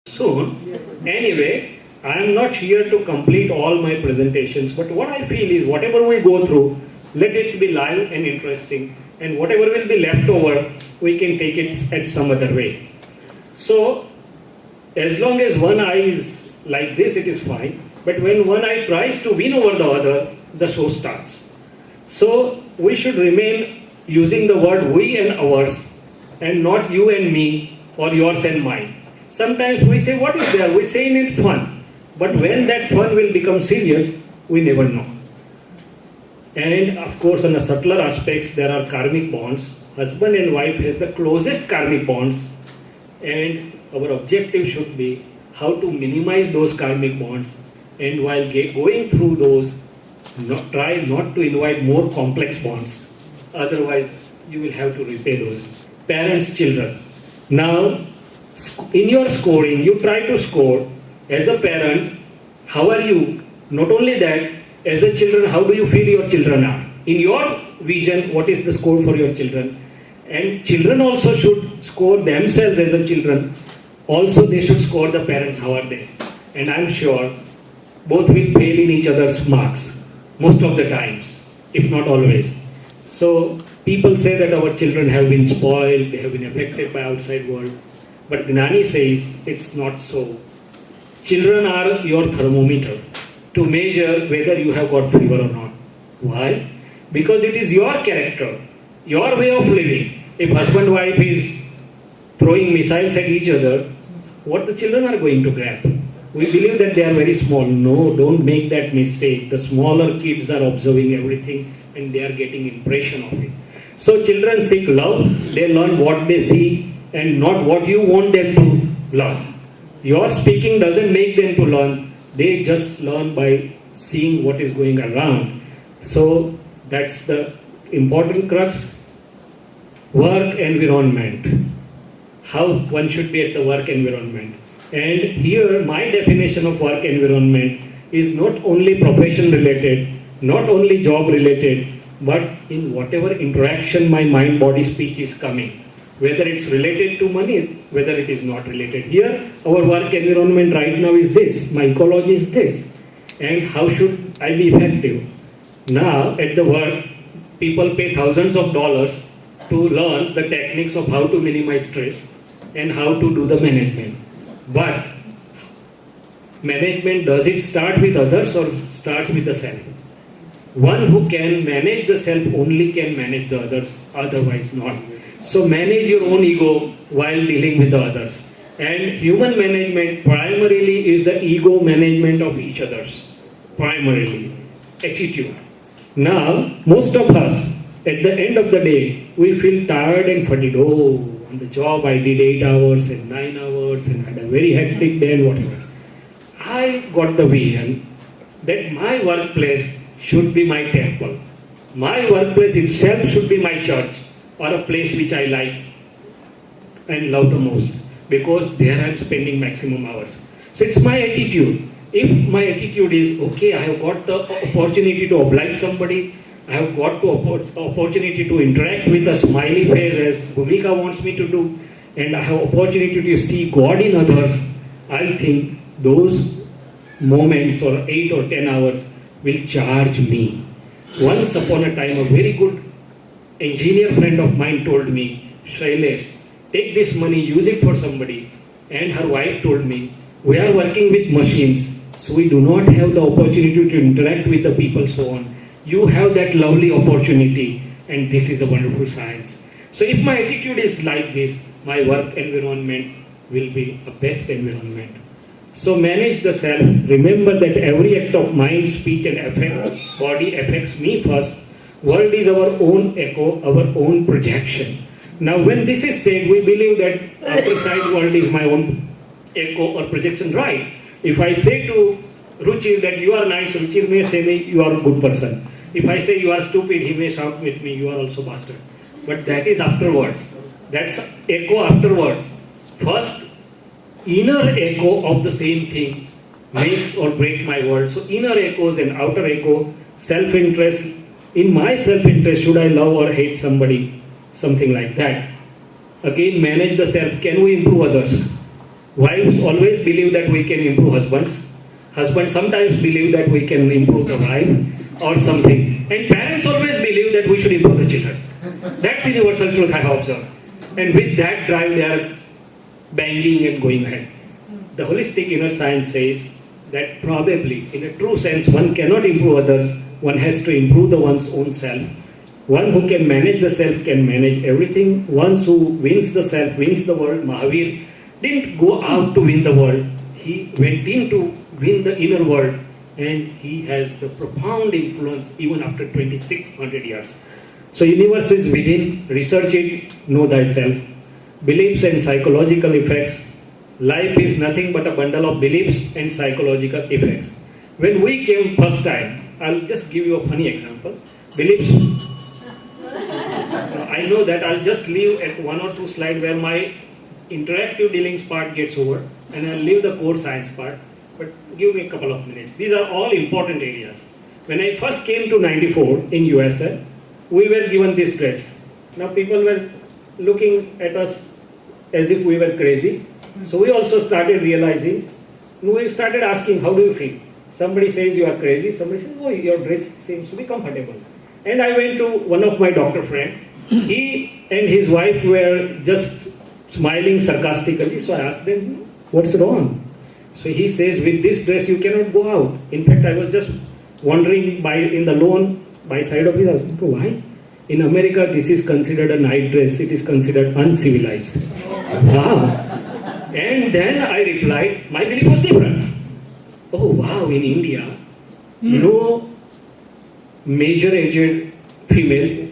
soon. Anyway, I am not here to complete all my presentations, but what I feel is whatever we go through, let it be live and interesting, and whatever will be left over, we can take it at some other way. So, as long as one eye is like this, it is fine, but when one eye tries to win over the other, the show starts. So, we should remain using the word we and ours, and not you and me or yours and mine. Sometimes we say, what is there? We say in it fun. But when that fun will become serious, we never know. And of course, on the subtler aspects, there are karmic bonds. Husband and wife has the closest karmic bonds. And our objective should be how to minimize those karmic bonds. And while going through those, try not to invite more complex bonds. Otherwise, you will have to repay those. Parents, children. Now, in your scoring, you try to score. As a parent, how are you? Not only that, as a children, how do you feel your children are? In your vision, what is the score for your children? And children also should score themselves as a children. Also, they should score the parents, how are they? And I'm sure both will fail in each other's marks, most of the times, if not always. So, people say that our children have been spoiled, they have been affected by outside world. But Gnani says it's not so. Children are your thermometer to measure whether you have got fever or not. Why? Because it is your character, your way of living. If husband and wife is throwing missiles at each other, what the children are going to grab? We believe that they are very small. No, don't make that mistake. The smaller kids are observing everything and they are getting impression of it. So children seek love, they learn what they see and not what you want them to learn. Your speaking doesn't make them to learn, they just learn by seeing what is going around. So that's the important crux. Work environment. How one should be at the work environment. And here my definition of work environment is not only profession related, not only job related, but in whatever interaction my mind, body, speech is coming. Whether it's related to money, whether it is not related. Here, our work environment right now is this, my ecology is this. And how should I be effective? Now, at the work, people pay thousands of dollars to learn the techniques of how to minimize stress and how to do the management. But, management, does it start with others or starts with the self? One who can manage the self only can manage the others, otherwise not. So manage your own ego while dealing with the others. And human management primarily is the ego management of each others. Primarily. Attitude. Now, most of us, at the end of the day, we feel tired and fatigued. Oh, on the job I did 8 hours and 9 hours and had a very hectic day and whatever. I got the vision that my workplace should be my temple. My workplace itself should be my church or a place which I like and love the most because there I am spending maximum hours. So it's my attitude. If my attitude is, okay, I have got the opportunity to oblige somebody, I have got the opportunity to interact with a smiley face as Bhumika wants me to do, and I have opportunity to see God in others, I think those moments or 8 or 10 hours will charge me. Once upon a time, a very good engineer friend of mine told me, Shailesh, take this money, use it for somebody. And her wife told me, we are working with machines, so we do not have the opportunity to interact with the people, so on. You have that lovely opportunity, and this is a wonderful science. So if my attitude is like this, my work environment will be a best environment. So manage the self. Remember that every act of mind, speech and body affects me first. World is our own echo, our own projection. Now when this is said, we believe that outside world is my own echo or projection, right? If I say to Ruchir that you are nice, Ruchir may say me, you are a good person. If I say you are stupid, he may shout with me, you are also bastard. But that is afterwards. That's echo afterwards. First, inner echo of the same thing makes or break my world. So inner echoes and outer echo, self-interest. In my self-interest, should I love or hate somebody? Something like that. Again, manage the self. Can we improve others? Wives always believe that we can improve husbands. Husbands sometimes believe that we can improve the wife or something. And parents always believe that we should improve the children. That's universal truth I have observed. And with that drive, they are banging and going ahead. The holistic inner science says that probably, in a true sense, one cannot improve others. One has to improve the one's own self. One who can manage the self can manage everything. One who wins the self wins the world. Mahavir didn't go out to win the world. He went in to win the inner world, and he has the profound influence even after 2600 years. So universe is within, research it, know thyself. Beliefs and psychological effects. Life is nothing but a bundle of beliefs and psychological effects. When we came first time, I'll just give you a funny example. Beliefs. I know that I'll just leave at one or two slides where my interactive dealings part gets over, and I'll leave the core science part, but give me a couple of minutes. These are all important areas. When I first came to 94 in USA, we were given this dress. Now people were looking at us as if we were crazy. So we also started realizing, we started asking, how do you feel? Somebody says you are crazy, somebody says, oh, your dress seems to be comfortable. And I went to one of my doctor friend. He and his wife were just smiling sarcastically. So I asked them, what's wrong? So he says, with this dress you cannot go out. In fact, I was just wondering in the lawn by side of it, I was like, why? In America, this is considered a night dress. It is considered uncivilized. Wow. And then I replied, my belief was different. Oh wow, in India, no major aged female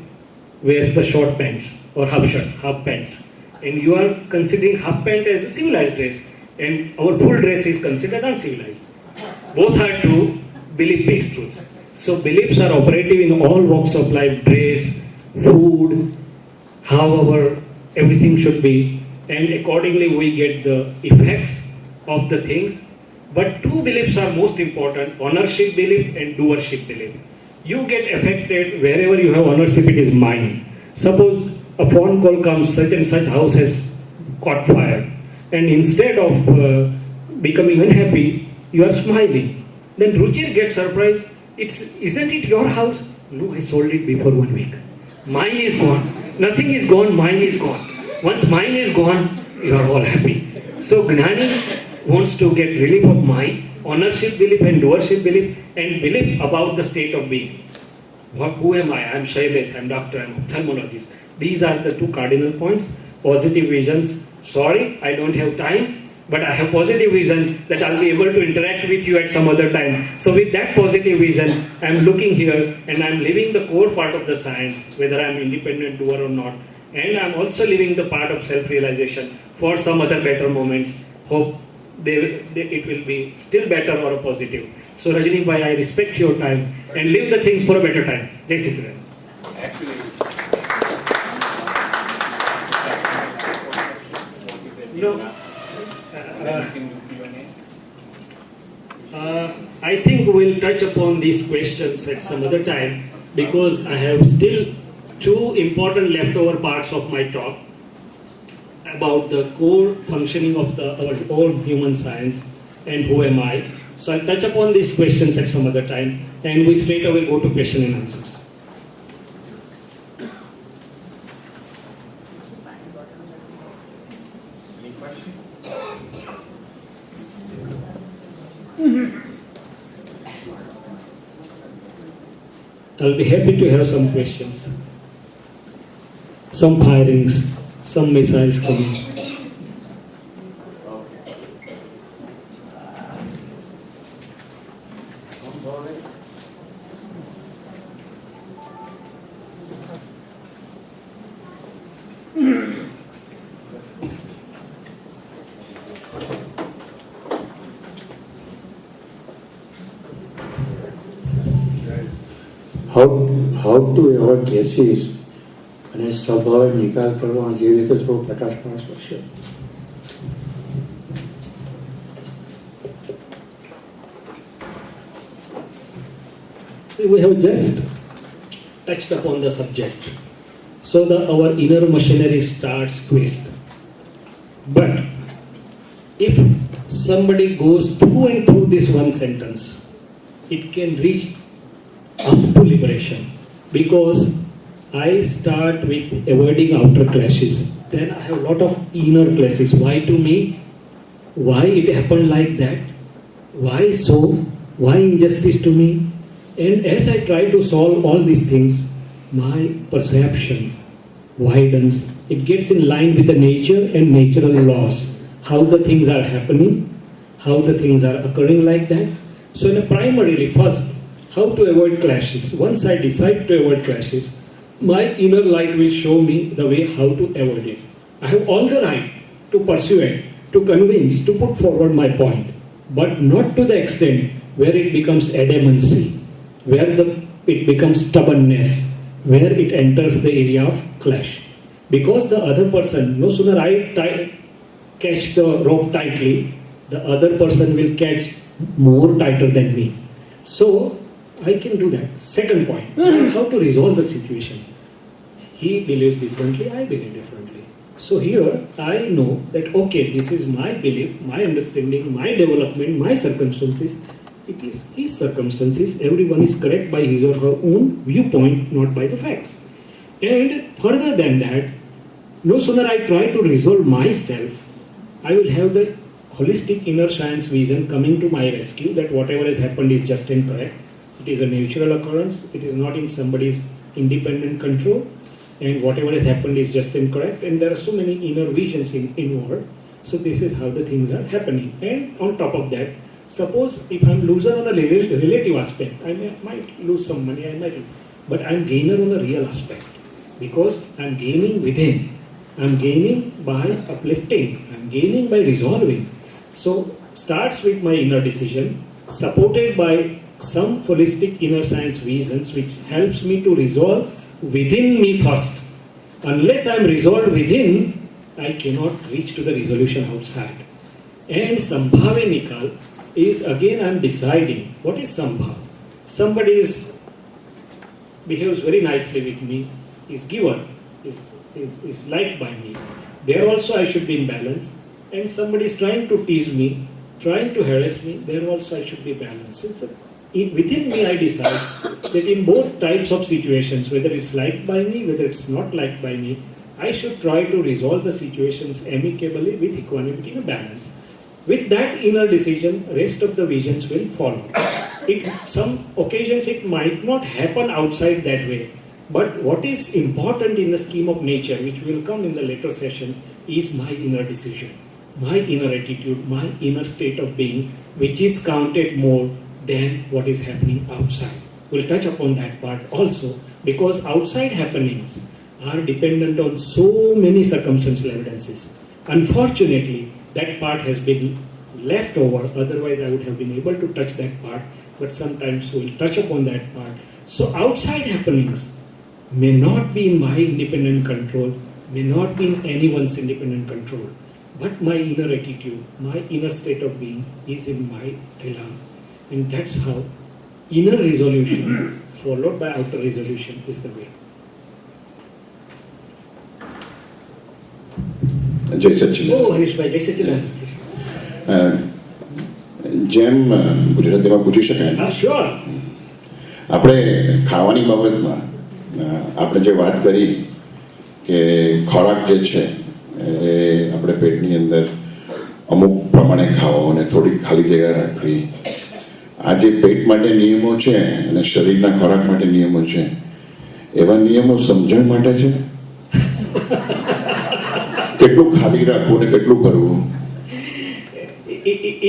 wears the short pants or half pants. And you are considering half pant as a civilized dress. And our full dress is considered uncivilized. Both are two belief-based truths. So beliefs are operative in all walks of life, dress, food, however everything should be. And accordingly we get the effects of the things. But two beliefs are most important, ownership belief and doership belief. You get affected wherever you have ownership, it is mine. Suppose a phone call comes, such and such house has caught fire. And instead of becoming unhappy, you are smiling. Then Ruchir gets surprised. Isn't it your house? No, I sold it before 1 week. Mine is gone. Nothing is gone, mine is gone. Once mine is gone, you are all happy. So Gnani wants to get relief of mind, ownership belief and doership belief, and belief about the state of being. Who am I? I am Shailesh, I am doctor, I am ophthalmologist. These are the two cardinal points. Positive visions. Sorry, I don't have time, but I have positive vision that I'll be able to interact with you at some other time. So with that positive vision, I'm looking here and I'm living the core part of the science, whether I'm independent doer or not. And I'm also living the part of self-realization for some other better moments. Hope it will be still better or a positive. So Rajani bhai, I respect your time and live the things for a better time. Jai Sri Ram. Actually, I think we'll touch upon these questions at some other time because I have still two important leftover parts of my talk about the core functioning of our own human science and who am I. So I'll touch upon these questions at some other time and we straight away go to question and answers. any questions? I'll be happy to have some questions. Some firings, some missiles coming. how to avoid gases અને સ્વભાવ નિકાલ કરવાનો જે રીતે થોડો પ્રકાશ પાડશો. Sure. See, we have just touched upon the subject. So our inner machinery starts twist. But if somebody goes through and through this one sentence, it can reach up to liberation. Because I start with avoiding outer clashes, then I have a lot of inner clashes. Why to me? Why it happened like that? Why so? Why injustice to me? And as I try to solve all these things, my perception widens. It gets in line with the nature and natural laws. How the things are happening, how the things are occurring like that. So in a primarily first, how to avoid clashes. Once I decide to avoid clashes, my inner light will show me the way how to avoid it. I have all the right to persuade, to convince, to put forward my point, but not to the extent where it becomes adamancy, where it becomes stubbornness, where it enters the area of clash. Because the other person, no sooner I catch the rope tightly, the other person will catch more tighter than me. So I can do that. Second point, how to resolve the situation. He believes differently, I believe differently. So here I know that okay, this is my belief, my understanding, my development, my circumstances. It is his circumstances. Everyone is correct by his or her own viewpoint, not by the facts. And further than that, no sooner I try to resolve myself, I will have the holistic inner science vision coming to my rescue that whatever has happened is just and correct. It is a natural occurrence. It is not in somebody's independent control. And whatever has happened is just and correct. And there are so many inner visions inward. So this is how the things are happening. And on top of that, suppose if I'm loser on a relative aspect, I might lose some money, but I'm gainer on a real aspect. Because I'm gaining within. I'm gaining by uplifting. I'm gaining by resolving. So starts with my inner decision, supported by some holistic inner science visions which helps me to resolve within me first. Unless I am resolved within, I cannot reach to the resolution outside. And Sambhave Nikal is again I am deciding what is Sambhav. Somebody behaves very nicely with me, is given, is liked by me. There also I should be in balance. And somebody is trying to tease me, trying to harass me, there also I should be balanced. Within me I decide that in both types of situations, whether it's liked by me, whether it's not liked by me, I should try to resolve the situations amicably with equanimity and balance. With that inner decision, rest of the visions will follow. Some occasions it might not happen outside that way, but what is important in the scheme of nature, which will come in the later session, is my inner decision, my inner attitude, my inner state of being, which is counted more than what is happening outside. We'll touch upon that part also, because outside happenings are dependent on so many circumstantial evidences. Unfortunately, that part has been left over, otherwise I would have been able to touch that part, but sometimes we'll touch upon that part. So outside happenings may not be in my independent control, may not be in anyone's independent control, but my inner attitude, my inner state of being is in my realm. And that's how inner resolution followed by outer resolution is the way. જય Sachin Oh, Harishbhai, જય સચ્ચિદાનંદ. જેમ ગુજરાતીમાં પૂછી શકાય ને, Sure. આપણે ખાવાની બાબતમાં આપણે જે વાત કરી કે ખોરાક જે છે એ આપણે પેટની અંદર અમુક પ્રમાણે ખાવો અને થોડીક ખાલી જગ્યા રાખવી, આ જે પેટ માટે નિયમો છે અને શરીરના ખોરાક માટે નિયમો છે, એવા નિયમો સમજણ માટે છે. કેટલું ખાલી રાખવું ને કેટલું કરવું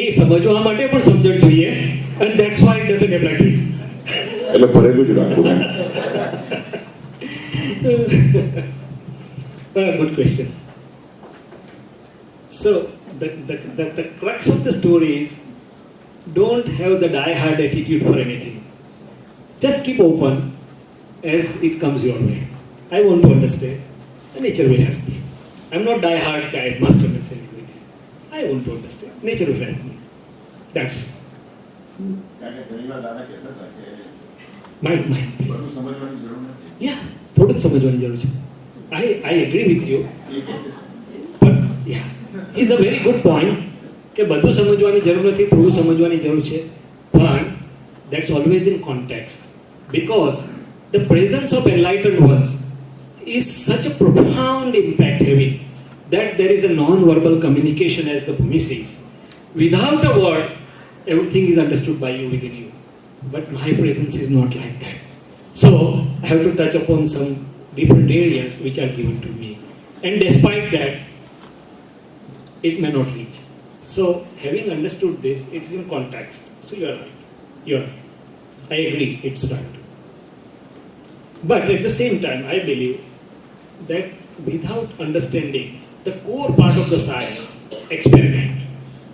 એ સમજવા માટે પણ સમજણ જોઈએ, and that's why it doesn't apply to it. એટલે ભરેલું જ રાખવું એમ. Good question. So the crux of the story is, don't have the die-hard attitude for anything. Just keep open as it comes your way. I want to understand. The nature will help me. I'm not die-hard guy, I must understand everything. I want to understand. Nature will help me. That's my please. Yeah, થોડું જ સમજવાની જરૂર છે. I agree with you. But yeah, it's a very good point. કે બધું સમજવાની જરૂર નથી, થોડું સમજવાની જરૂર છે, પણ that's always in context, because the presence of enlightened ones is such a profound impact having that there is a non-verbal communication, as the Bhumi says. Without a word, everything is understood by you within you. But my presence is not like that. So I have to touch upon some different areas which are given to me. And despite that, it may not reach. So having understood this, it's in context. So you are right. You are right. I agree, it's right. But at the same time, I believe that without understanding the core part of the science, experiment,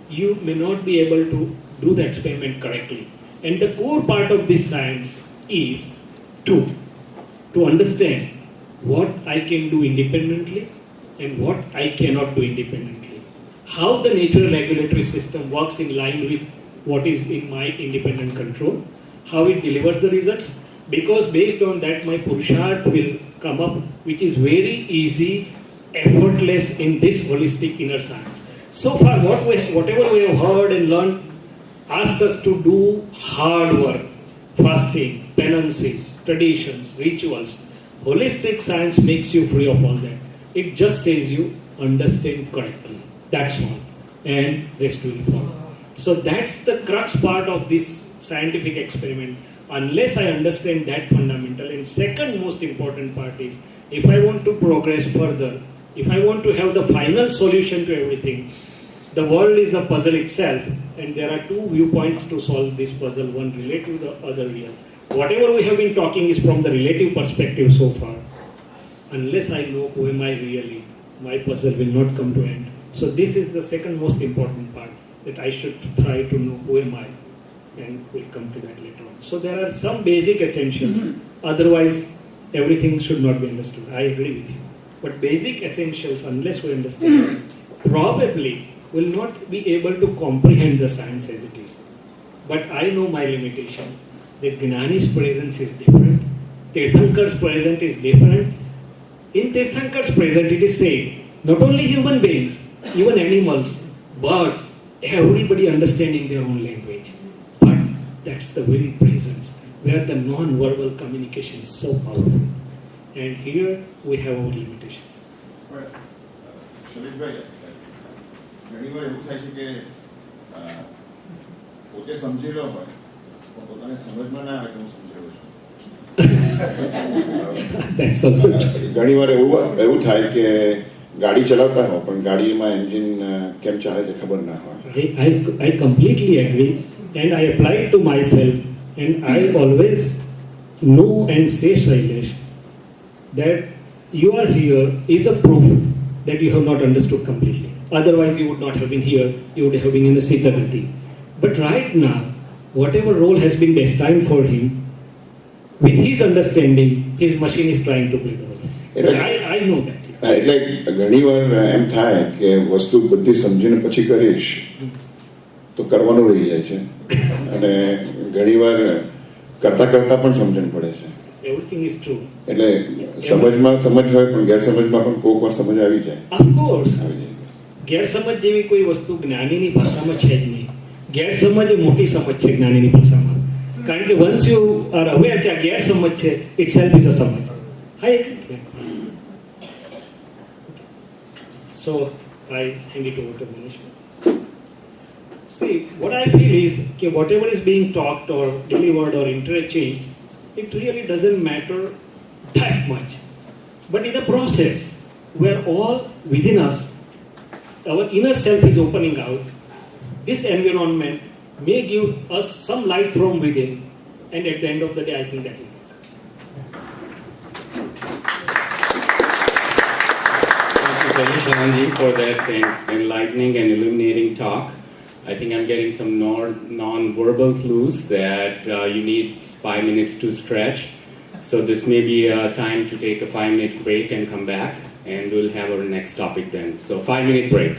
you may not be able to do the experiment correctly. And the core part of this science is to understand what I can do independently and what I cannot do independently. How the natural regulatory system works in line with what is in my independent control, how it delivers the results, because based on that my purusharth will come up, which is very easy, effortless in this holistic inner science. So far, whatever we have heard and learned asks us to do hard work, fasting, penances, traditions, rituals. Holistic science makes you free of all that. It just says you understand correctly. That's all. And rest will follow. So that's the crux part of this scientific experiment. Unless I understand that fundamental. And second most important part is, if I want to progress further, if I want to have the final solution to everything, the world is the puzzle itself, and there are two viewpoints to solve this puzzle, one relative, the other real. Whatever we have been talking is from the relative perspective so far. Unless I know who am I really, my puzzle will not come to end. So this is the second most important part, that I should try to know who am I, and we'll come to that later on. So there are some basic essentials, otherwise everything should not be understood. I agree with you. But basic essentials, unless we understand, probably will not be able to comprehend the science as it is. But I know my limitation, that Gnani's presence is different, Tirthankar's presence is different. In Tirthankar's presence, it is said, not only human beings, even animals, birds, everybody understanding their own language. But that's the very presence where the non-verbal communication is so powerful. And here we have our limitations. શૈલેષભાઈ, ઘણીવાર એવું થાય છે કે પોતે સમજેલો હોય પણ પોતાને સમજમાં ના આવે કે હું સમજેલો છું. That's also true. ઘણીવાર એવું થાય કે ગાડી ચલાવતા હો પણ ગાડીમાં એન્જિન કેમ ચાલે તે ખબર ના હોય. I completely agree, and I apply it to myself, and I always know and say, Shailesh, that you are here is a proof that you have not understood completely. Otherwise, you would not have been here, you would have been in the Siddhagati. But right now, whatever role has been destined for him, with his understanding, his machine is trying to play the role. I know that. એટલે ઘણીવાર એમ થાય કે વસ્તુ બધી સમજીને પછી કરીશ તો કરવાનું રહી જાય છે અને ઘણીવાર કરતા કરતા પણ સમજણ પડે છે. Everything is true. એટલે સમજમાં સમજ હોય પણ ગેરસમજમાં પણ કોઈક વાર સમજ આવી જાય. Of course. આવી જાય. ગેરસમજ જેવી કોઈ વસ્તુ જ્ઞાનીની ભાષામાં છે જ નહીં. ગેરસમજ એ મોટી સમજ છે જ્ઞાનીની ભાષામાં. કારણ કે once you are aware કે આ ગેરસમજ છે, itself is a સમજ. I agree with that. So I hand it over to Manish. See, what I feel is that whatever is being talked or delivered or interchanged, it really doesn't matter that much. But in the process, where all within us, our inner self is opening out, this environment may give us some light from within, and at the end of the day, I think that will work. Thank you so much, Anandji, for that enlightening and illuminating talk. I think I'm getting some non-verbal clues that you need 5 minutes to stretch. So this may be a time to take a 5-minute break and come back, and we'll have our next topic then. So 5-minute break.